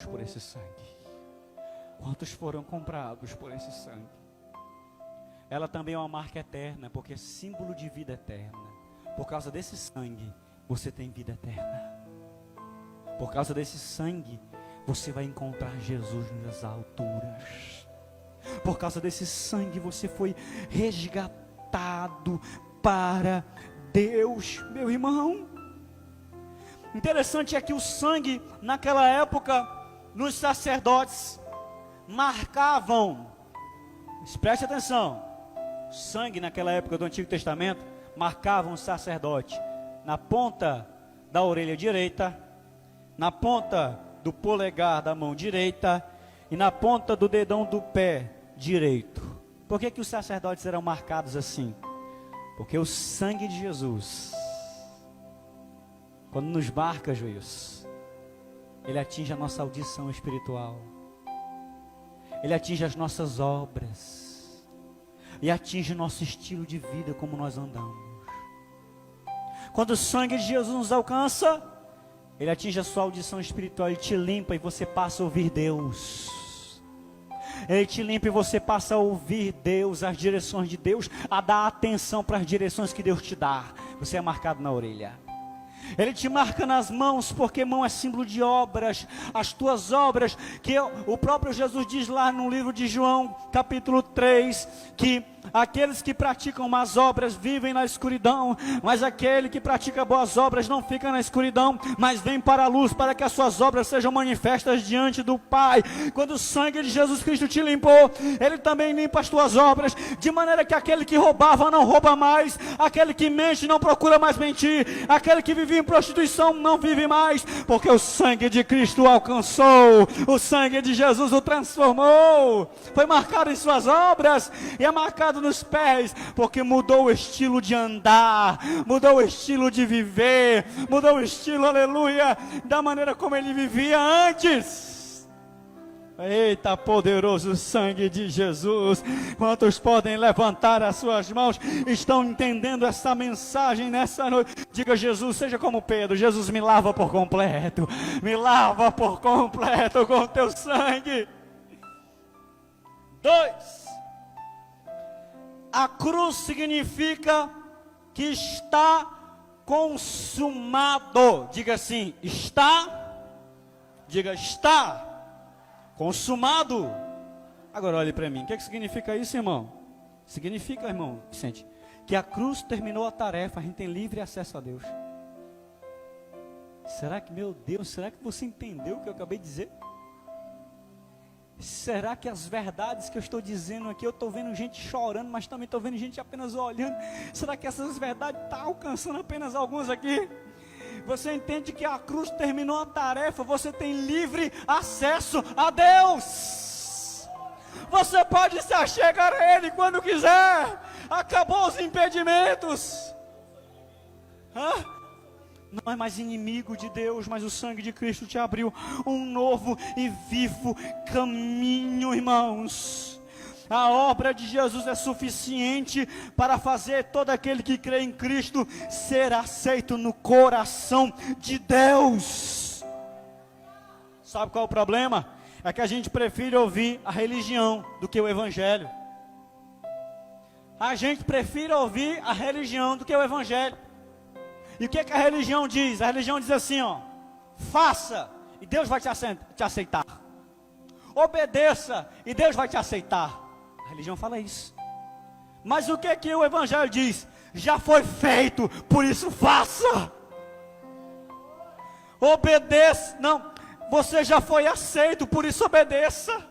por esse sangue? Quantos foram comprados por esse sangue? Ela também é uma marca eterna, porque é símbolo de vida eterna. Por causa desse sangue, você tem vida eterna. Por causa desse sangue, você vai encontrar Jesus nas alturas. Por causa desse sangue, você foi resgatado para Deus, meu irmão. Interessante é que o sangue, naquela época, nos sacerdotes, marcavam, preste atenção, o sangue naquela época do Antigo Testamento, marcavam o sacerdote, na ponta da orelha direita, na ponta do polegar da mão direita, e na ponta do dedão do pé direito. Por que os sacerdotes eram marcados assim? Porque o sangue de Jesus, quando nos marca, juiz, ele atinge a nossa audição espiritual, ele atinge as nossas obras, e atinge o nosso estilo de vida, como nós andamos. Quando o sangue de Jesus nos alcança, ele atinge a sua audição espiritual, ele te limpa e você passa a ouvir Deus. Ele te limpa e você passa a ouvir Deus, as direções de Deus, a dar atenção para as direções que Deus te dá. Você é marcado na orelha. Ele te marca nas mãos, porque mão é símbolo de obras, as tuas obras, que o próprio Jesus diz lá no livro de João, capítulo 3, que aqueles que praticam más obras vivem na escuridão, mas aquele que pratica boas obras não fica na escuridão, mas vem para a luz, para que as suas obras sejam manifestas diante do Pai. Quando o sangue de Jesus Cristo te limpou, ele também limpa as tuas obras, de maneira que aquele que roubava não rouba mais, aquele que mente não procura mais mentir, aquele que vivia em prostituição não vive mais, porque o sangue de Cristo o alcançou, o sangue de Jesus o transformou, foi marcado em suas obras, e é marcado nos pés, porque mudou o estilo de andar, mudou o estilo de viver, mudou o estilo, aleluia, da maneira como ele vivia antes. Eita, poderoso sangue de Jesus. Quantos podem levantar as suas mãos, estão entendendo essa mensagem nessa noite? Diga: Jesus, seja como Pedro. Jesus, me lava por completo, me lava por completo com o teu sangue. 2. A cruz significa que está consumado. Diga assim: diga, está consumado. Agora olhe para mim, o que significa isso, irmão? Significa, irmão Vicente, que a cruz terminou a tarefa, a gente tem livre acesso a Deus. Será que, meu Deus, será que você entendeu o que eu acabei de dizer? Será que as verdades que eu estou dizendo aqui, eu estou vendo gente chorando, mas também estou vendo gente apenas olhando? Será que essas verdades estão alcançando apenas alguns aqui? Você entende que a cruz terminou a tarefa, você tem livre acesso a Deus. Você pode se achegar a Ele quando quiser. Acabou os impedimentos. Não é mais inimigo de Deus, mas o sangue de Cristo te abriu um novo e vivo caminho, irmãos. A obra de Jesus é suficiente para fazer todo aquele que crê em Cristo ser aceito no coração de Deus. Sabe qual é o problema? É que a gente prefere ouvir a religião do que o Evangelho. A gente prefere ouvir a religião do que o Evangelho. E o que a religião diz? A religião diz assim, faça e Deus vai te aceitar. Obedeça e Deus vai te aceitar. A religião fala isso. Mas o que o Evangelho diz? Já foi feito, por isso faça. Obedeça. Não, você já foi aceito, por isso obedeça.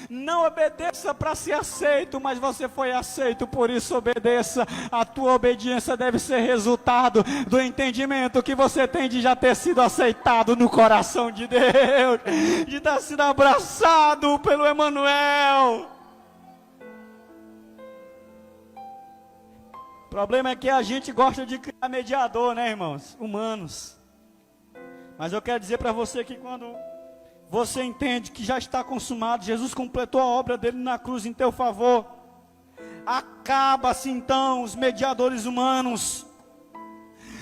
Não obedeça para ser aceito, mas você foi aceito, por isso obedeça. A tua obediência deve ser resultado do entendimento que você tem de já ter sido aceitado no coração de Deus, de ter sido abraçado pelo Emanuel. O problema é que a gente gosta de criar mediador, né, irmãos? Humanos. Mas eu quero dizer para você que quando você entende que já está consumado, Jesus completou a obra dele na cruz em teu favor, acaba-se então os mediadores humanos.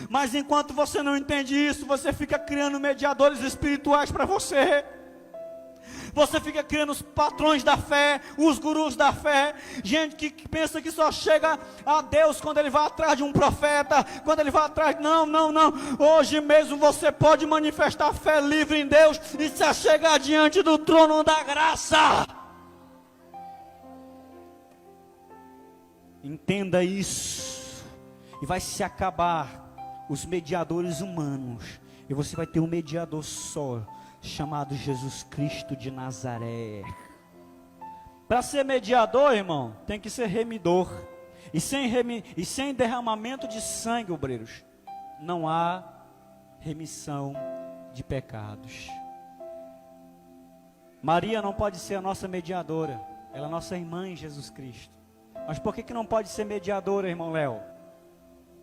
Mas enquanto você não entende isso, você fica criando mediadores espirituais para você. Você fica criando os patrões da fé, os gurus da fé, gente que pensa que só chega a Deus quando ele vai atrás de um profeta, quando ele vai atrás, não. Hoje mesmo você pode manifestar fé livre em Deus e se chegar diante do trono da graça. Entenda isso, e vai se acabar os mediadores humanos, e você vai ter um mediador só, chamado Jesus Cristo de Nazaré. Para ser mediador, irmão, tem que ser remidor. E sem derramamento de sangue, obreiros, não há remissão de pecados. Maria não pode ser a nossa mediadora, ela é nossa irmã em Jesus Cristo. Mas por que não pode ser mediadora, irmão Léo?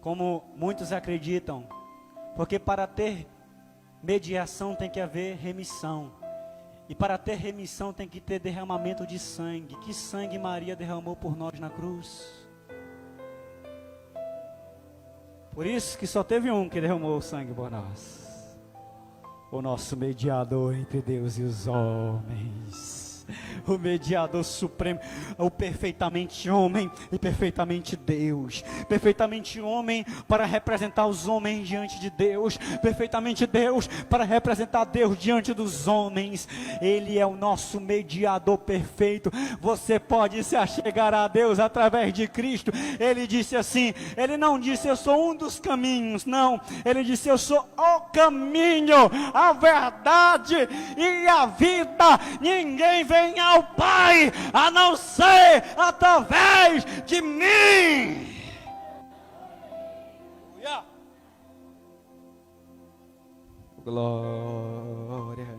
Como muitos acreditam, porque para ter mediação tem que haver remissão. E para ter remissão tem que ter derramamento de sangue. Que sangue Maria derramou por nós na cruz? Por isso que só teve um que derramou o sangue por nós. O nosso mediador entre Deus e os homens. O mediador supremo, o perfeitamente homem e perfeitamente Deus, perfeitamente homem para representar os homens diante de Deus, perfeitamente Deus para representar Deus diante dos homens. Ele é o nosso mediador perfeito. Você pode se achegar a Deus através de Cristo. Ele disse assim, ele não disse eu sou um dos caminhos, não, ele disse eu sou o caminho, a verdade e a vida. Ninguém vem ao Pai a não ser através de mim. Glória,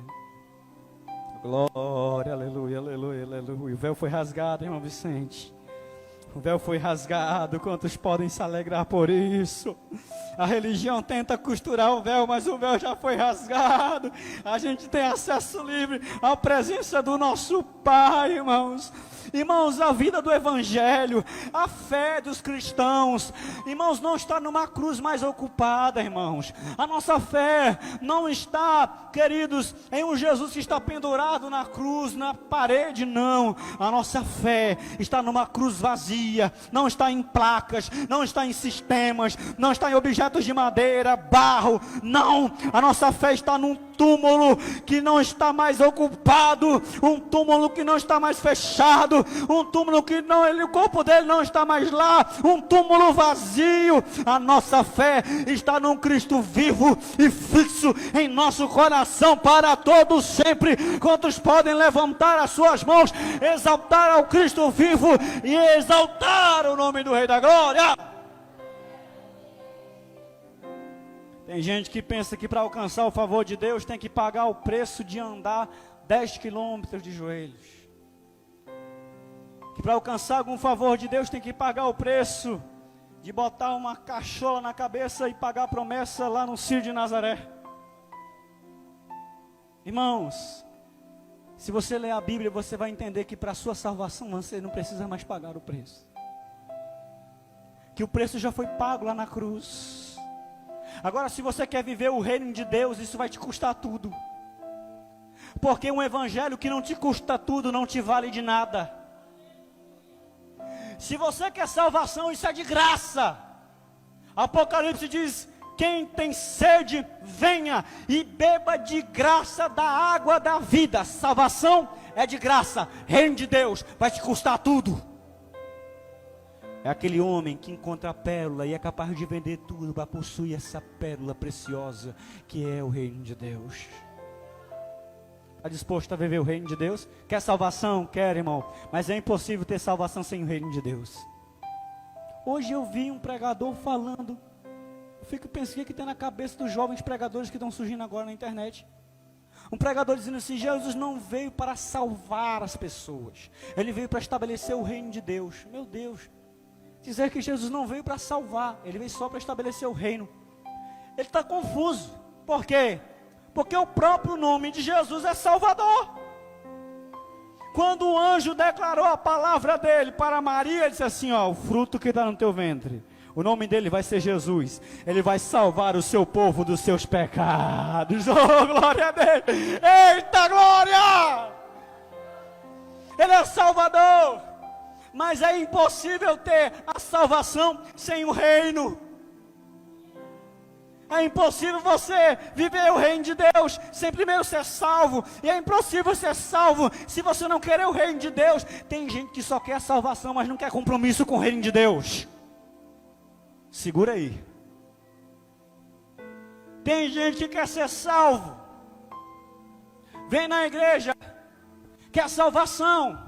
glória, aleluia, aleluia, aleluia. O véu foi rasgado, irmão Vicente. O véu foi rasgado. Quantos podem se alegrar por isso? A religião tenta costurar o véu, mas o véu já foi rasgado. A gente tem acesso livre à presença do nosso Pai, irmãos. Irmãos, a vida do Evangelho, a fé dos cristãos, irmãos, não está numa cruz mais ocupada, irmãos. A nossa fé não está, queridos, em um Jesus que está pendurado na cruz, na parede, não. A nossa fé está numa cruz vazia, não está em placas, não está em sistemas, não está em objetos de madeira, barro, não. A nossa fé está num túmulo que não está mais ocupado, um túmulo que não está mais fechado, um túmulo que não, o corpo dele não está mais lá, um túmulo vazio. A nossa fé está num Cristo vivo e fixo em nosso coração para todos sempre. Quantos podem levantar as suas mãos, exaltar ao Cristo vivo e exaltar o nome do Rei da Glória? Tem gente que pensa que para alcançar o favor de Deus tem que pagar o preço de andar 10 quilômetros de joelhos. Que para alcançar algum favor de Deus tem que pagar o preço de botar uma cachola na cabeça e pagar a promessa lá no Círio de Nazaré. Irmãos, se você ler a Bíblia, você vai entender que para a sua salvação você não precisa mais pagar o preço. Que o preço já foi pago lá na cruz. Agora, se você quer viver o reino de Deus, isso vai te custar tudo. Porque um evangelho que não te custa tudo, não te vale de nada. Se você quer salvação, isso é de graça. Apocalipse diz, quem tem sede, venha e beba de graça da água da vida. Salvação é de graça, reino de Deus vai te custar tudo. É aquele homem que encontra a pérola e é capaz de vender tudo para possuir essa pérola preciosa que é o reino de Deus. Está disposto a viver o reino de Deus? Quer salvação? Quer, irmão. Mas é impossível ter salvação sem o reino de Deus. Hoje eu vi um pregador falando. Eu fico pensando o que tem na cabeça dos jovens pregadores que estão surgindo agora na internet. Um pregador dizendo assim, Jesus não veio para salvar as pessoas. Ele veio para estabelecer o reino de Deus. Meu Deus. Dizer que Jesus não veio para salvar, ele veio só para estabelecer o reino. Ele está confuso. Por quê? Porque o próprio nome de Jesus é Salvador. Quando o anjo declarou a palavra dele para Maria, ele disse assim, ó, o fruto que está no teu ventre, O nome dele vai ser Jesus. Ele vai salvar o seu povo dos seus pecados. Oh, glória a Deus! Eita glória! Ele é o Salvador. Mas é impossível ter a salvação sem o reino. É impossível você viver o reino de Deus sem primeiro ser salvo. E é impossível ser salvo se você não querer o reino de Deus. Tem gente que só quer a salvação, mas não quer compromisso com o reino de Deus. Segura aí. Tem gente que quer ser salvo, vem na igreja, quer salvação,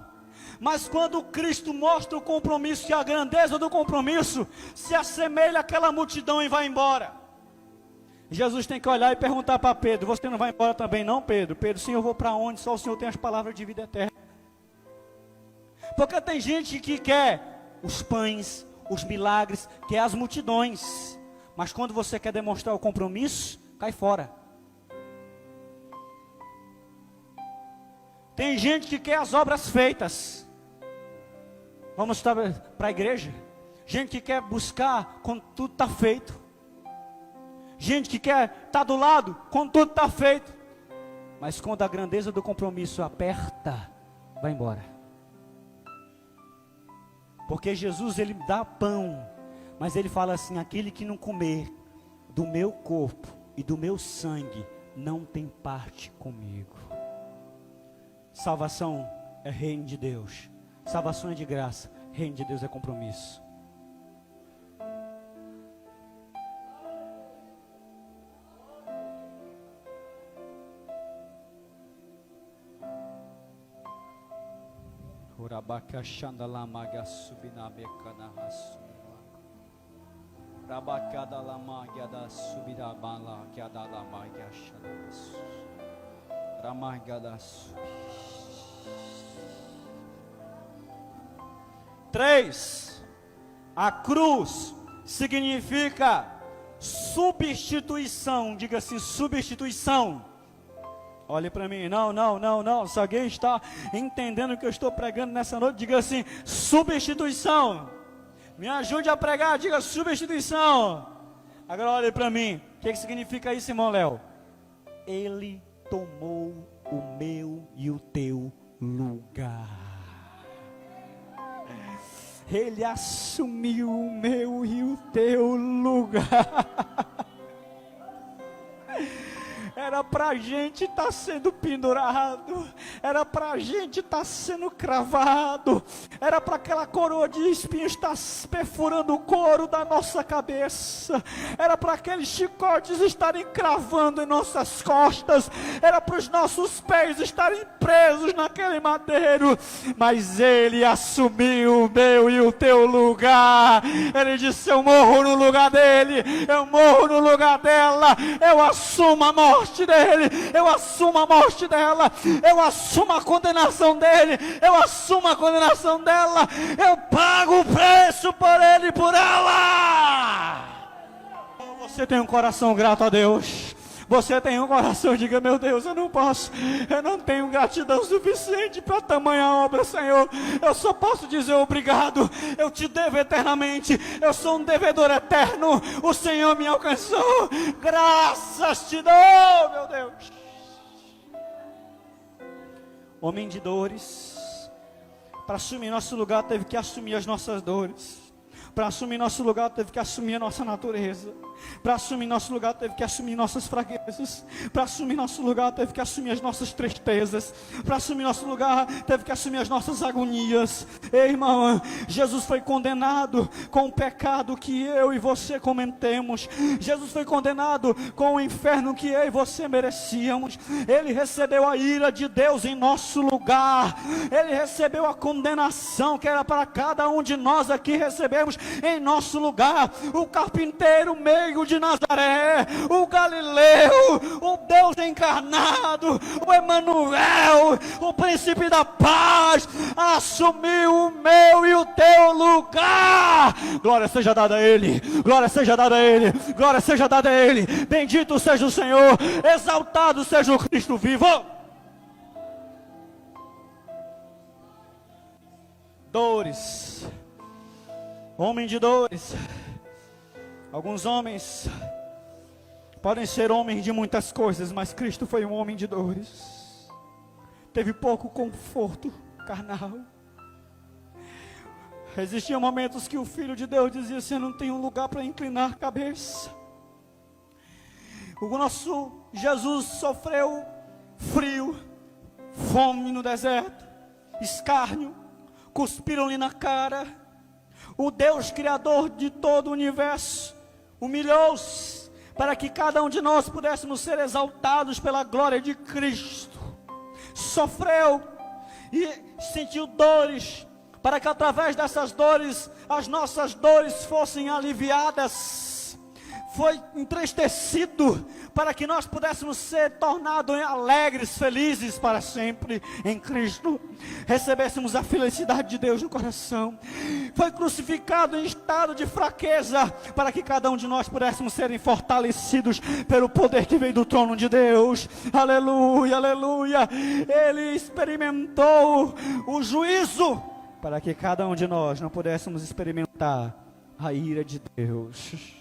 mas quando Cristo mostra o compromisso e a grandeza do compromisso, se assemelha àquela multidão e vai embora. Jesus tem que olhar e perguntar para Pedro: você não vai embora também não, Pedro? Pedro: sim, eu vou para onde? Só o Senhor tem as palavras de vida eterna. Porque tem gente que quer os pães, os milagres, quer as multidões, mas quando você quer demonstrar o compromisso, cai fora. Tem gente que quer as obras feitas. Vamos para a igreja. Gente que quer buscar quando tudo está feito. Gente que quer estar do lado quando tudo está feito. Mas quando a grandeza do compromisso aperta, vai embora. Porque Jesus, ele dá pão, mas ele fala assim: aquele que não comer do meu corpo e do meu sangue, não tem parte comigo. Salvação é reino de Deus. Salvação é de graça. Reino de Deus é compromisso. Urabacachanda lamaga subina becana rasumila. Rabacada lamaga da subida bala que a da lamaga chanas. Ramaga da subi. 3. A cruz significa substituição. Diga assim: substituição. Olhe para mim: não. Se alguém está entendendo o que eu estou pregando nessa noite, diga assim: substituição. Me ajude a pregar, diga substituição. Agora olhe para mim: o que significa isso, irmão Léo? Ele tomou o meu e o teu lugar. Ele assumiu o meu e o teu lugar. Era pra gente estar sendo pendurado, era pra gente estar sendo cravado, era para aquela coroa de espinhos estar perfurando o couro da nossa cabeça, era para aqueles chicotes estarem cravando em nossas costas, era para os nossos pés estarem presos naquele madeiro, mas Ele assumiu o meu e o teu lugar. Ele disse: eu morro no lugar dele, eu morro no lugar dela, eu assumo a morte dele, eu assumo a morte dela, eu assumo a condenação dele, eu assumo a condenação dela, eu pago o preço por ele e por ela. Você tem um coração grato a Deus? Você tem um coração, diga: meu Deus, eu não tenho gratidão suficiente para tamanha obra, Senhor. Eu só posso dizer obrigado. Eu te devo eternamente. Eu sou um devedor eterno. O Senhor me alcançou. Graças te dou, meu Deus. Homem de dores, para assumir nosso lugar teve que assumir as nossas dores. Para assumir nosso lugar teve que assumir a nossa natureza. Para assumir nosso lugar teve que assumir nossas fraquezas. Para assumir nosso lugar teve que assumir as nossas tristezas. Para assumir nosso lugar teve que assumir as nossas agonias. Ei, irmão, Jesus foi condenado com o pecado que eu e você cometemos. Jesus foi condenado com o inferno que eu e você merecíamos. Ele recebeu a ira de Deus em nosso lugar. Ele recebeu a condenação que era para cada um de nós aqui recebemos em nosso lugar. O carpinteiro meio de Nazaré, o Galileu, o Deus encarnado, o Emanuel, o príncipe da paz, assumiu o meu e o teu lugar. Glória seja dada a Ele, glória seja dada a Ele, glória seja dada a Ele. Bendito seja o Senhor, exaltado seja o Cristo vivo. Dores, homem de dores, Alguns homens podem ser homens de muitas coisas, mas Cristo foi um homem de dores. Teve pouco conforto carnal. Existiam momentos que o Filho de Deus dizia: você não tem um lugar para inclinar a cabeça. O nosso Jesus sofreu frio, fome no deserto, escárnio, cuspiram-lhe na cara. O Deus Criador de todo o universo humilhou-se para que cada um de nós pudéssemos ser exaltados pela glória de Cristo. Sofreu e sentiu dores, para que através dessas dores, as nossas dores fossem aliviadas. Foi entristecido, para que nós pudéssemos ser tornados alegres, felizes para sempre em Cristo, recebêssemos a felicidade de Deus no coração. Foi crucificado em estado de fraqueza, para que cada um de nós pudéssemos serem fortalecidos pelo poder que veio do trono de Deus. Aleluia, aleluia. Ele experimentou o juízo, para que cada um de nós não pudéssemos experimentar a ira de Deus.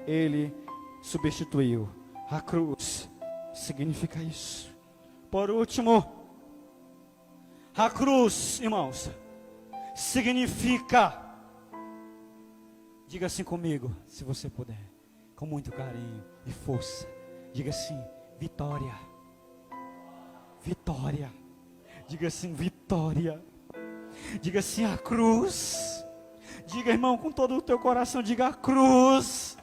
Ele substituiu. A cruz significa isso. Por último, a cruz, irmãos, significa, diga assim comigo, se você puder, com muito carinho e força, diga assim: vitória. Vitória. Diga assim: vitória. Diga assim: a cruz. Diga, irmão, com todo o teu coração, diga: a cruz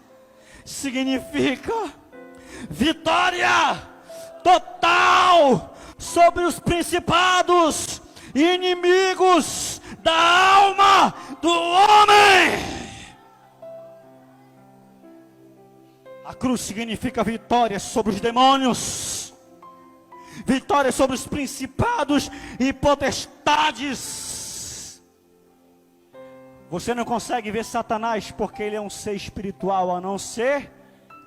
significa vitória total sobre os principados e inimigos da alma do homem. A cruz significa vitória sobre os demônios, vitória sobre os principados e potestades. Você não consegue ver Satanás porque ele é um ser espiritual, a não ser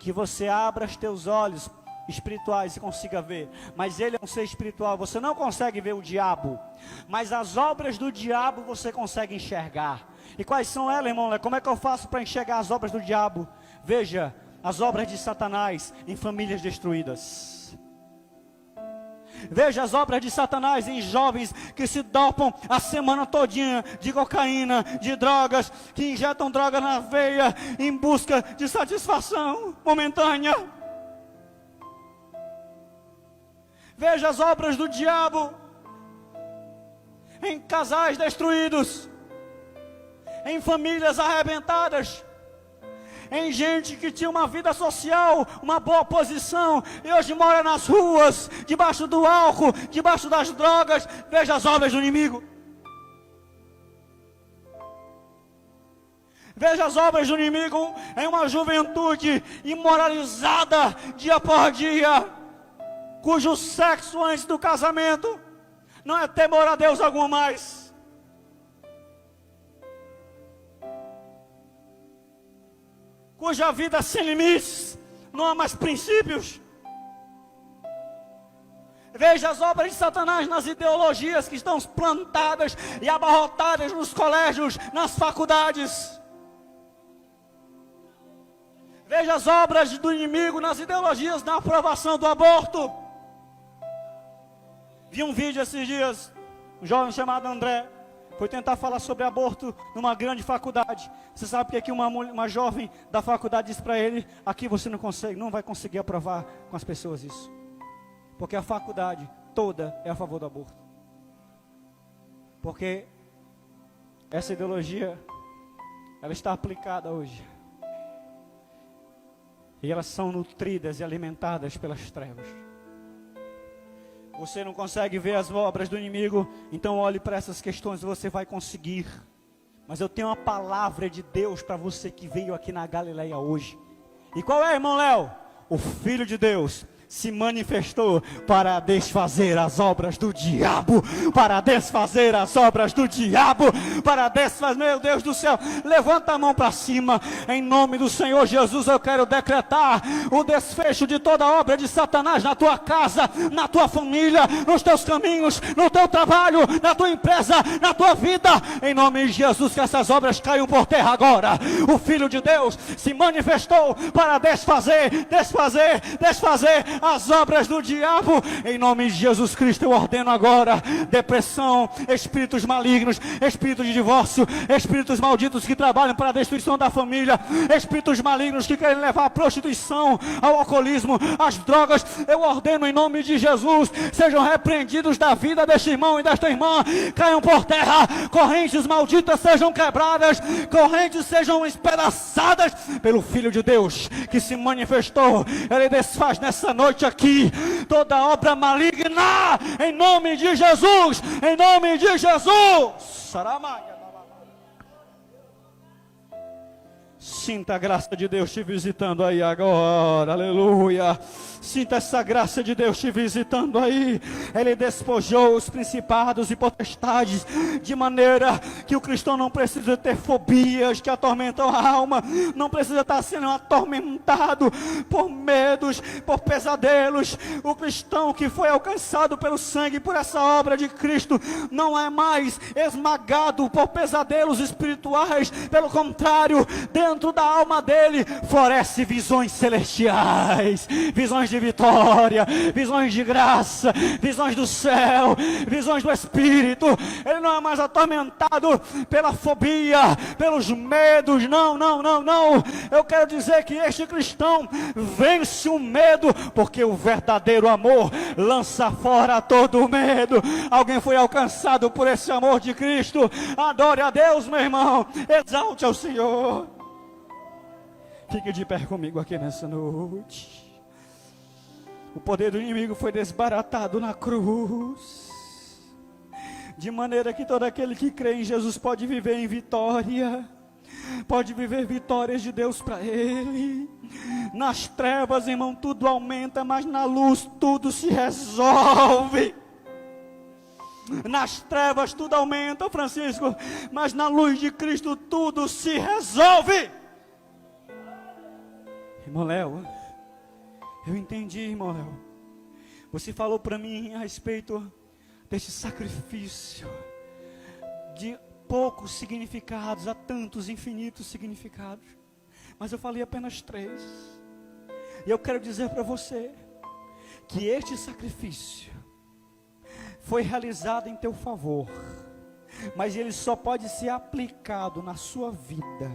que você abra os teus olhos espirituais e consiga ver. Mas ele é um ser espiritual, você não consegue ver o diabo, mas as obras do diabo você consegue enxergar. E quais são elas, irmão? Como é que eu faço para enxergar as obras do diabo? Veja, as obras de Satanás em famílias destruídas. Veja as obras de Satanás em jovens que se dopam a semana todinha de cocaína, de drogas, que injetam droga na veia em busca de satisfação momentânea. Veja as obras do diabo em casais destruídos, em famílias arrebentadas, em gente que tinha uma vida social, uma boa posição, e hoje mora nas ruas, debaixo do álcool, debaixo das drogas. Veja as obras do inimigo. Veja as obras do inimigo em uma juventude imoralizada dia por dia, cujo sexo antes do casamento não é temor a Deus algum mais. Cuja vida sem limites, não há mais princípios. Veja as obras de Satanás nas ideologias que estão plantadas e abarrotadas nos colégios, nas faculdades. Veja as obras do inimigo nas ideologias na aprovação do aborto. Vi um vídeo esses dias, um jovem chamado André foi tentar falar sobre aborto numa grande faculdade. Você sabe que aqui uma jovem da faculdade disse para ele: aqui você não vai conseguir aprovar com as pessoas isso, porque a faculdade toda é a favor do aborto, porque essa ideologia ela está aplicada hoje, e elas são nutridas e alimentadas pelas trevas. Você não consegue ver as obras do inimigo, então olhe para essas questões e você vai conseguir. Mas eu tenho uma palavra de Deus para você que veio aqui na Galileia hoje. E qual é, irmão Léo? O Filho de Deus se manifestou para desfazer as obras do diabo, para desfazer as obras do diabo, para desfazer, meu Deus do céu, levanta a mão para cima, em nome do Senhor Jesus. Eu quero decretar o desfecho de toda obra de Satanás na tua casa, na tua família, nos teus caminhos, no teu trabalho, na tua empresa, na tua vida, em nome de Jesus, que essas obras caiam por terra agora. O Filho de Deus se manifestou para desfazer as obras do diabo, em nome de Jesus Cristo. Eu ordeno agora depressão, espíritos malignos, espíritos de divórcio, espíritos malditos que trabalham para a destruição da família, espíritos malignos que querem levar a prostituição, ao alcoolismo, às drogas, eu ordeno em nome de Jesus, sejam repreendidos da vida deste irmão e desta irmã, caiam por terra, correntes malditas sejam quebradas, correntes sejam espedaçadas pelo Filho de Deus que se manifestou. Ele desfaz nessa noite aqui toda obra maligna, em nome de Jesus, em nome de Jesus. Sinta a graça de Deus te visitando aí agora, aleluia. Sinta essa graça de Deus te visitando aí. Ele despojou os principados e potestades, de maneira que o cristão não precisa ter fobias que atormentam a alma, não precisa estar sendo atormentado por medos, por pesadelos. O cristão que foi alcançado pelo sangue, por essa obra de Cristo, não é mais esmagado por pesadelos espirituais. Pelo contrário, dentro da alma dele floresce visões celestiais, visões de vitória, visões de graça, visões do céu, visões do Espírito. Ele não é mais atormentado pela fobia, pelos medos, não. Eu quero dizer que este cristão vence o medo, porque o verdadeiro amor lança fora todo o medo. Alguém foi alcançado por esse amor de Cristo? Adore a Deus, meu irmão, exalte ao Senhor. Fique de pé comigo aqui nessa noite. O poder do inimigo foi desbaratado na cruz, de maneira que todo aquele que crê em Jesus pode viver em vitória, pode viver vitórias de Deus para ele. Nas trevas, irmão, tudo aumenta, mas na luz tudo se resolve. Nas trevas tudo aumenta, Francisco, mas na luz de Cristo tudo se resolve. Irmão Léo, eu entendi, irmão Léo. Você falou para mim a respeito deste sacrifício, de poucos significados a tantos infinitos significados, mas eu falei apenas 3. E eu quero dizer para você que este sacrifício foi realizado em teu favor, mas ele só pode ser aplicado na sua vida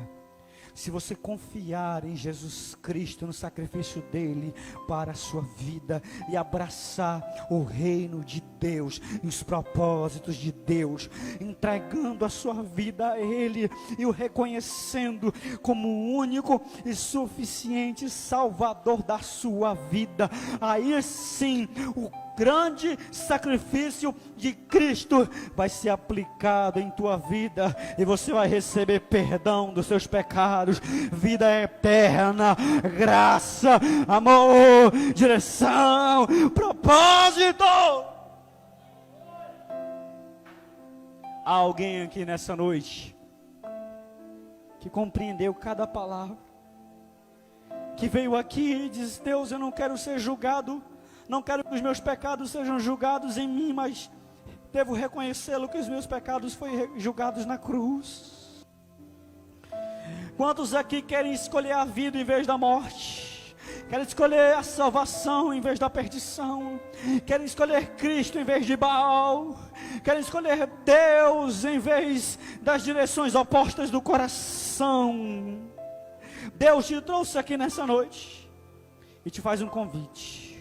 se você confiar em Jesus Cristo, no sacrifício dele para a sua vida, e abraçar o reino de Deus e os propósitos de Deus, entregando a sua vida a ele e o reconhecendo como o único e suficiente Salvador da sua vida. Aí sim o grande sacrifício de Cristo vai ser aplicado em tua vida, e você vai receber perdão dos seus pecados, vida eterna, graça, amor, direção, propósito. Há alguém aqui nessa noite que compreendeu cada palavra, que veio aqui e diz: Deus, eu não quero ser julgado, não quero que os meus pecados sejam julgados em mim, mas devo reconhecê-lo que os meus pecados foram julgados na cruz. Quantos aqui querem escolher a vida em vez da morte? Querem escolher a salvação em vez da perdição? Querem escolher Cristo em vez de Baal? Querem escolher Deus em vez das direções opostas do coração? Deus te trouxe aqui nessa noite e te faz um convite.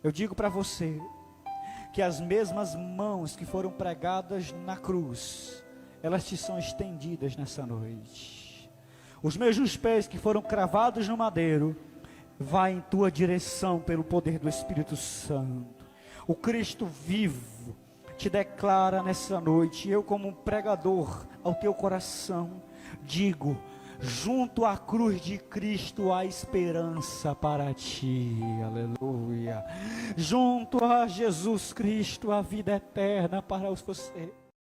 Eu digo para você que as mesmas mãos que foram pregadas na cruz, elas te são estendidas nessa noite. Os mesmos pés que foram cravados no madeiro, vai em tua direção pelo poder do Espírito Santo. O Cristo vivo te declara nessa noite, eu como um pregador ao teu coração, digo: junto à cruz de Cristo há esperança para ti, aleluia. Junto a Jesus Cristo há vida eterna para você.